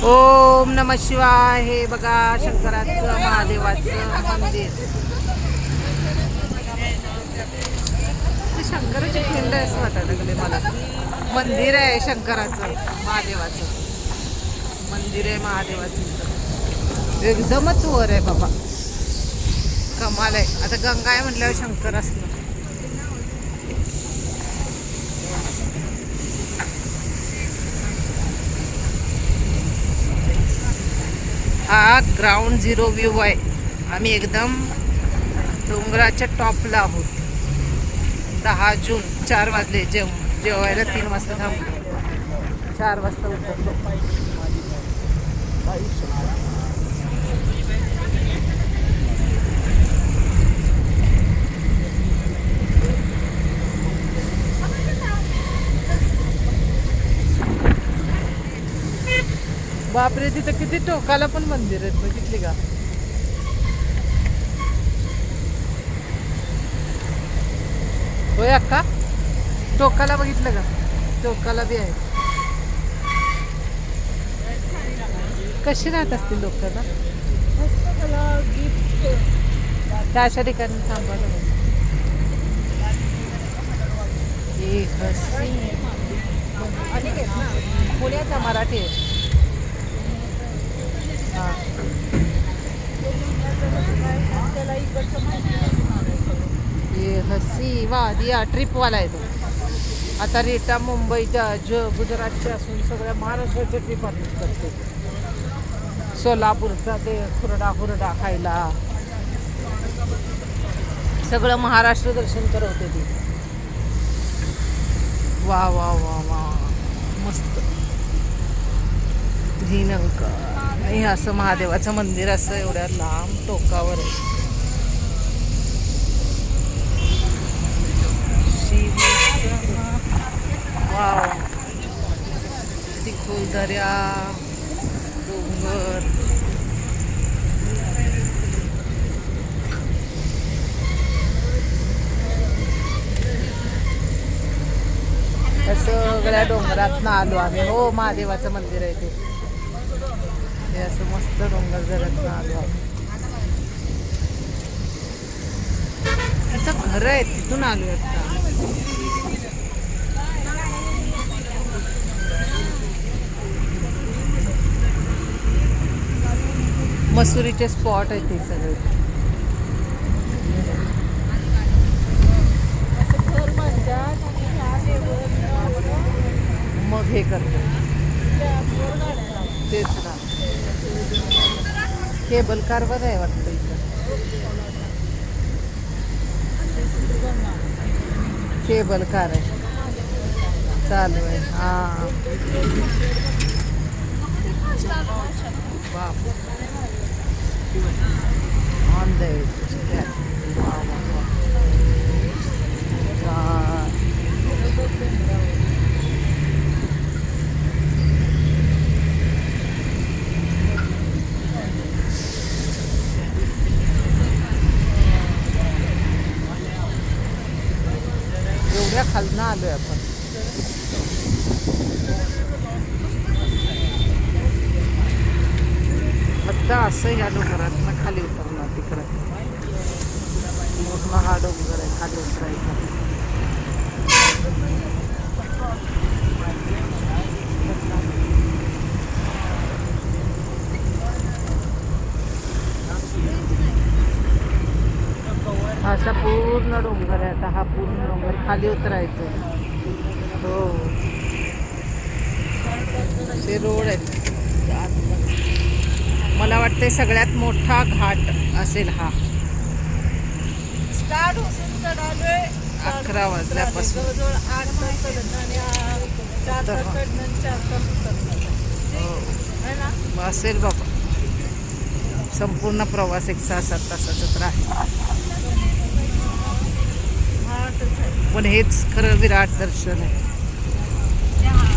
ओम नमः शिवाय. हे बघा शंकराचं महादेवाचं मंदिर. शंकराची खिंड आहे असं वाटायला लागले मला. मंदिर आहे शंकराचं महादेवाचं. मंदिर आहे महादेवाचं. एकदमच वर आहे बाबा. कमाल आहे. आता गंगा आहे म्हटल्यावर शंकर असतं. हा ग्राउंड झिरो व्ह्यू आहे. आम्ही एकदम डोंगराच्या टॉपला आहोत. 10 जून 4 वाजले. जेवायला 3 वाजता थांबलो. 4 वाजता उतरलो. बापरे, तिथं किती टोकाला पण मंदिर आहेत. बघितली का? होय अक्का, टोकाला बघितलं का? टोकाला बी आहे. कशी राहत असतील लोक ना त्या अशा ठिकाणी थांबा. पुण्याचा मराठी आहे. ये हसी वादिया ट्रिप वाला आहे तो. आता रेटा मुंबईच्या गुजरातच्या असून सगळ्या महाराष्ट्राच्या ट्रिप करते. सोलापूरचा ते हुरडा खायला सगळं महाराष्ट्र दर्शन करवते ती. वा वा वा वा मस्त. धीनंक हे असं महादेवाचं मंदिर असं एवढ्या लांब टोकावर आहे. वाव, तिखोल दर्या, डोंगर. सगळ्या डोंगरात आलो आम्ही. हो, महादेवाचं मंदिर आहे ते. हे असं मस्त डोंगर जरात आलो आम्ही. इथं घर आहेत, तिथून आलो आता. मसुरीचे स्पॉट आहेत ते सगळे. मग हे करतात तेच ना. केबल कार बरं आहे वाटतं इथं. केबल कार आहे चालू आहे. हा बाप ऑन द एवढ्या खालनं आलोय आपण. आता असं ह्या डोंगरातनं खाली उतरणार. तिकडं मोठा हा डोंगर आहे खाली उतरायचा. असा पूर्ण डोंगर आहे. आता हा पूर्ण डोंगर खाली उतरायचं. हो, असे रोड आहेत. मला वाटते सगळ्यात मोठा घाट असेल हा. 11 वाजल्यापासून असेल बाबा. संपूर्ण प्रवास 1 6-7 तासाचा तर आहे. पण हेच खरं विराट दर्शन आहे.